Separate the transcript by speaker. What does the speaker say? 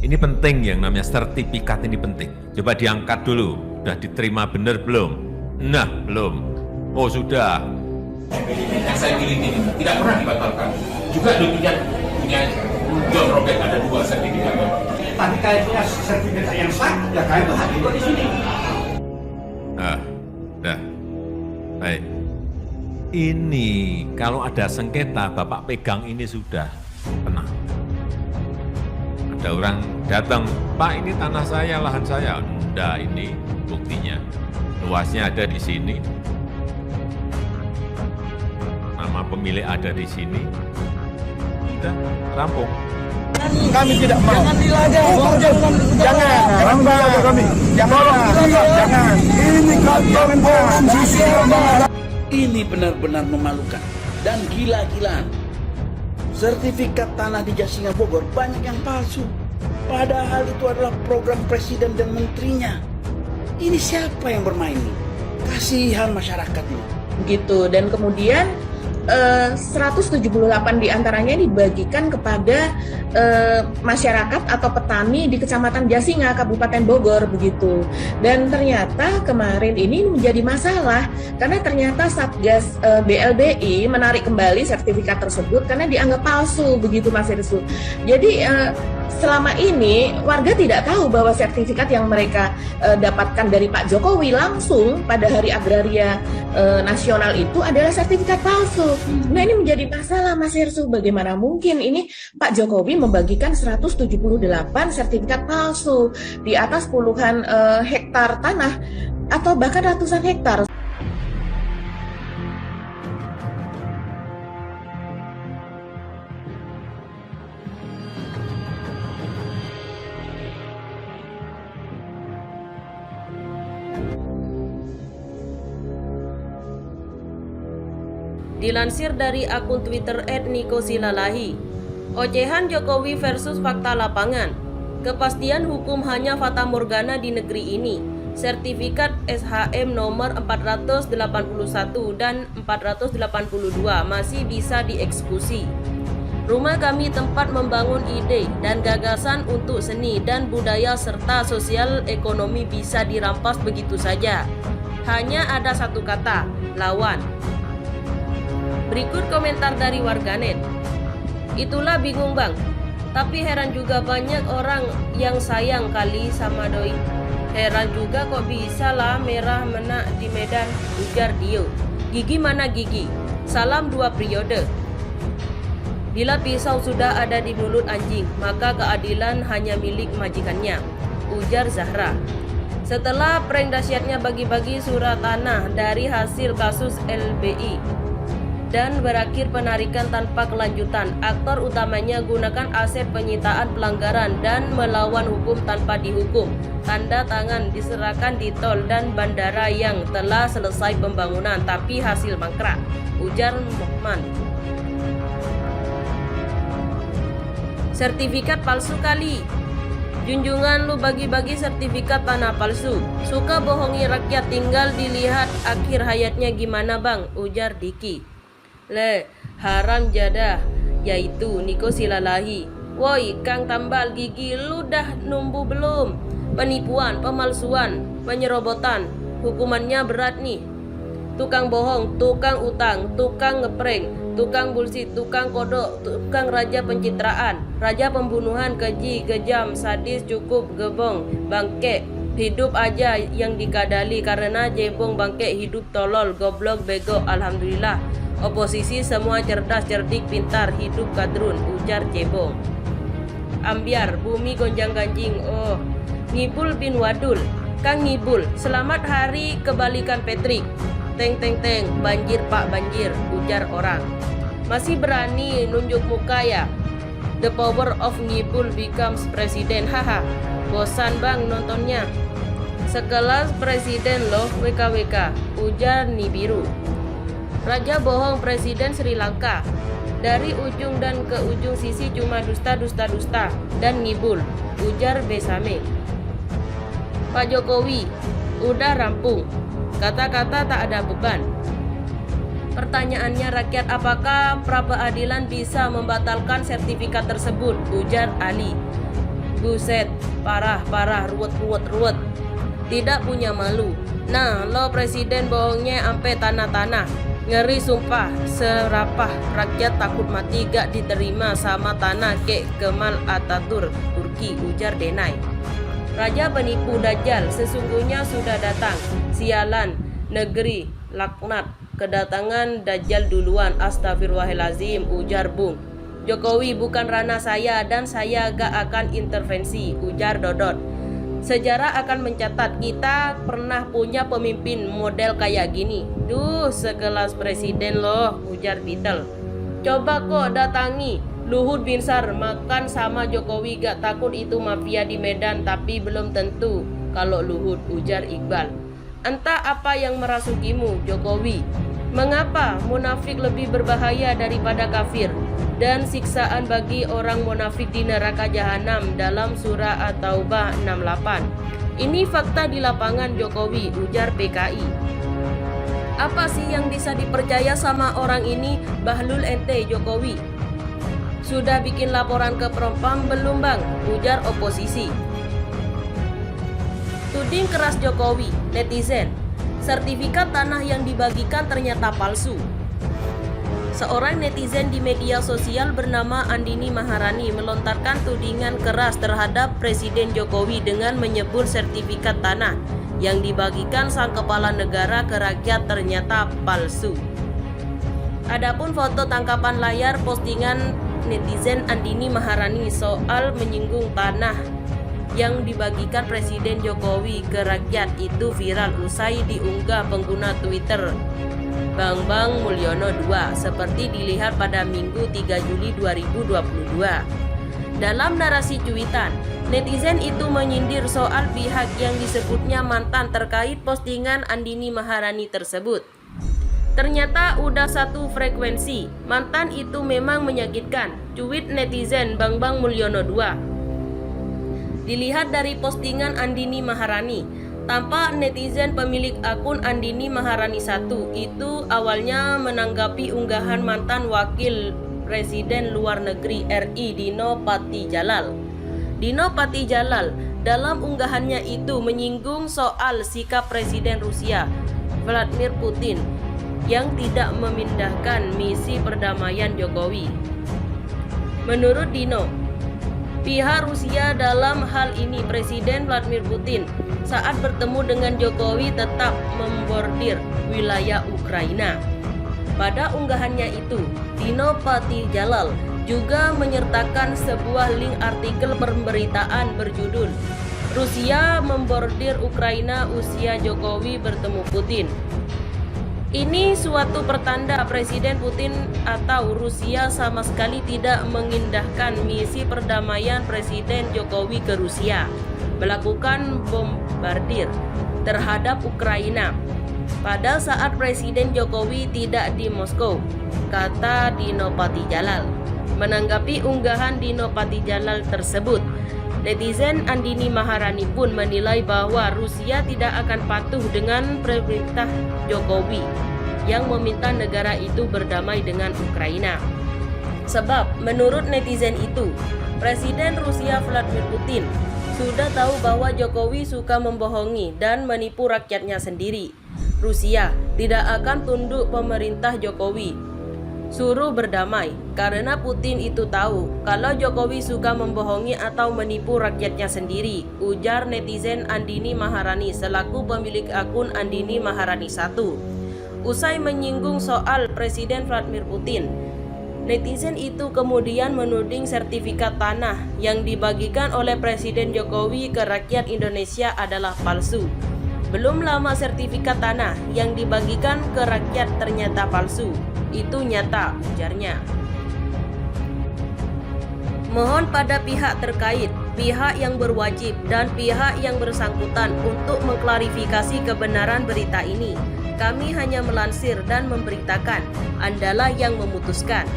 Speaker 1: Ini penting, yang namanya sertifikat ini penting. Coba diangkat dulu, sudah diterima benar belum? Nah, belum. Oh sudah.
Speaker 2: Yang saya pilih ini tidak pernah dibatalkan. Juga demikian punya John Robert ada 2 sertifikat.
Speaker 3: Tapi kayaknya sertifikat yang sah, ya kayak hadir di sini.
Speaker 1: Dah. Baik. Ini kalau ada sengketa, Bapak pegang ini sudah tenang. Ada orang datang, Pak ini tanah saya, lahan saya. Udah, ini buktinya. Luasnya ada di sini. Nama pemilik ada di sini. Udah, rampung.
Speaker 3: Kami tidak mau. Jangan dilajak. Jangan kami. Jangan. Ini jangan bohong.
Speaker 4: Ini benar-benar memalukan dan gila-gilaan. Sertifikat tanah di Jasinga Bogor banyak yang palsu. Padahal itu adalah program presiden dan menterinya. Ini siapa yang bermain ini? Kasihan masyarakat ini.
Speaker 5: Gitu, dan kemudian 178 diantaranya dibagikan kepada masyarakat atau petani di Kecamatan Jasinga, Kabupaten Bogor begitu. Dan ternyata kemarin ini menjadi masalah karena ternyata Satgas BLBI menarik kembali sertifikat tersebut karena dianggap palsu begitu Mas Irsu. Jadi selama ini warga tidak tahu bahwa sertifikat yang mereka dapatkan dari Pak Jokowi langsung pada Hari Agraria Nasional itu adalah sertifikat palsu. Nah ini menjadi masalah Mas Hersu, bagaimana mungkin ini Pak Jokowi membagikan 178 sertifikat palsu di atas puluhan hektar tanah atau bahkan ratusan hektar.
Speaker 6: Dilansir dari akun Twitter @nikosilalahi, ocehan Jokowi versus fakta lapangan. Kepastian hukum hanya fata morgana di negeri ini. Sertifikat SHM nomor 481 dan 482 masih bisa dieksekusi. Rumah kami tempat membangun ide dan gagasan untuk seni dan budaya serta sosial ekonomi bisa dirampas begitu saja. Hanya ada satu kata, lawan. Berikut komentar dari warganet. Itulah bingung bang, tapi heran juga banyak orang yang sayang kali sama doi. Heran juga kok bisa lah merah menak di Medan, ujar Dio. Gigi mana gigi? Salam 2 periode. Bila pisau sudah ada di mulut anjing, maka keadilan hanya milik majikannya, ujar Zahra. Setelah prank dahsyatnya bagi-bagi surat tanah dari hasil kasus LBI dan berakhir penarikan tanpa kelanjutan, aktor utamanya gunakan aset penyitaan pelanggaran dan melawan hukum tanpa dihukum. Tanda tangan diserahkan di tol dan bandara yang telah selesai pembangunan tapi hasil mangkrak, ujar Muhammad. Sertifikat palsu kali. Junjungan lu bagi-bagi sertifikat tanah palsu. Suka bohongi rakyat, tinggal dilihat akhir hayatnya gimana bang, ujar Diki. Haram jadah, yaitu nikosilalahi. Woi Kang Tambal gigi, lu dah numbuh belum? Penipuan, pemalsuan, penyerobotan, hukumannya berat nih. Tukang bohong, tukang utang, tukang ngeprank, tukang bullshit, tukang kodok, tukang raja pencitraan, raja pembunuhan, keji, kejam, sadis, cukup, gebong, bangke. Hidup aja yang dikadali karena jebong, bangke, hidup tolol, goblok, bego. Alhamdulillah oposisi semua cerdas, cerdik, pintar, hidup kadrun, ujar cebong. Ambiar, bumi gonjang-ganjing. Oh, Ngibul bin Wadul. Kang Ngibul, selamat hari kebalikan Patrick. Teng teng teng, banjir pak banjir, ujar orang. Masih berani nunjuk muka ya? The power of Ngibul becomes presiden. Haha, bosan bang nontonnya. Sekelas presiden loh WKWK, ujar Nibiru. Raja bohong presiden Sri Lanka. Dari ujung dan ke ujung sisi cuma dusta dan ngibul, ujar Besame. Pak Jokowi, udah rampung. Kata-kata tak ada beban. Pertanyaannya rakyat, apakah pra peradilan bisa membatalkan sertifikat tersebut, ujar Ali. Buset, parah, ruwet. Tidak punya malu. Nah, lo presiden bohongnya ampe tanah-tanah. Ngeri sumpah, serapah rakyat takut mati gak diterima sama tanah kek Kemal Ataturk Turki, ujar Denay. Raja penipu Dajjal sesungguhnya sudah datang. Sialan, negeri, laknat, kedatangan Dajjal duluan. Astagfirullahalazim, ujar Bung. Jokowi bukan ranah saya dan saya gak akan intervensi, ujar Dodot. Sejarah akan mencatat kita pernah punya pemimpin model kayak gini. Duh, sekelas presiden loh, ujar Beetle. Coba kok datangi Luhut Binsar makan sama Jokowi, gak takut itu mafia di Medan, tapi belum tentu kalau Luhut, ujar Iqbal. Entah apa yang merasukimu, Jokowi. Mengapa munafik lebih berbahaya daripada kafir? Dan siksaan bagi orang munafik di neraka jahanam dalam surah At-Taubah 68. Ini fakta di lapangan, Jokowi, ujar PKI. Apa sih yang bisa dipercaya sama orang ini? Bahlul ente, Jokowi. Sudah bikin laporan ke Propam belum bang? Ujar oposisi. Tuding keras Jokowi, netizen. Sertifikat tanah yang dibagikan ternyata palsu. Seorang netizen di media sosial bernama Andini Maharani melontarkan tudingan keras terhadap Presiden Jokowi dengan menyebut sertifikat tanah yang dibagikan sang kepala negara ke rakyat ternyata palsu. Adapun foto tangkapan layar postingan netizen Andini Maharani soal menyinggung tanah yang dibagikan Presiden Jokowi ke rakyat itu viral usai diunggah pengguna Twitter Bambang Mulyono 2 seperti dilihat pada Minggu 3 Juli 2022. Dalam narasi cuitan, netizen itu menyindir soal pihak yang disebutnya mantan terkait postingan Andini Maharani tersebut. Ternyata udah satu frekuensi, mantan itu memang menyakitkan, cuit netizen Bambang Mulyono 2. Dilihat dari postingan Andini Maharani, tampak netizen pemilik akun Andini Maharani 1 itu awalnya menanggapi unggahan mantan wakil Presiden luar negeri RI Dino Patijalal. Dino Patijalal dalam unggahannya itu menyinggung soal sikap Presiden Rusia Vladimir Putin yang tidak memindahkan misi perdamaian Jokowi. Menurut Dino, pihak Rusia dalam hal ini Presiden Vladimir Putin saat bertemu dengan Jokowi tetap membordir wilayah Ukraina. Pada unggahannya itu, Dino Patijalal juga menyertakan sebuah link artikel pemberitaan berjudul Rusia membordir Ukraina usia Jokowi bertemu Putin. Ini suatu pertanda Presiden Putin atau Rusia sama sekali tidak mengindahkan misi perdamaian Presiden Jokowi ke Rusia, melakukan bombardir terhadap Ukraina pada saat Presiden Jokowi tidak di Moskow, kata Dino Patijalal. Menanggapi unggahan Dino Patijalal tersebut, netizen Andini Maharani pun menilai bahwa Rusia tidak akan patuh dengan perintah Jokowi yang meminta negara itu berdamai dengan Ukraina. Sebab menurut netizen itu, Presiden Rusia Vladimir Putin sudah tahu bahwa Jokowi suka membohongi dan menipu rakyatnya sendiri. Rusia tidak akan tunduk pemerintah Jokowi, suruh berdamai, karena Putin itu tahu kalau Jokowi suka membohongi atau menipu rakyatnya sendiri, ujar netizen Andini Maharani selaku pemilik akun Andini Maharani 1. Usai menyinggung soal Presiden Vladimir Putin, netizen itu kemudian menuding sertifikat tanah yang dibagikan oleh Presiden Jokowi ke rakyat Indonesia adalah palsu. Belum lama sertifikat tanah yang dibagikan ke rakyat ternyata palsu. Itu nyata, ujarnya. Mohon pada pihak terkait, pihak yang berwajib, dan pihak yang bersangkutan untuk mengklarifikasi kebenaran berita ini. Kami hanya melansir dan memberitakan, Andalah yang memutuskan.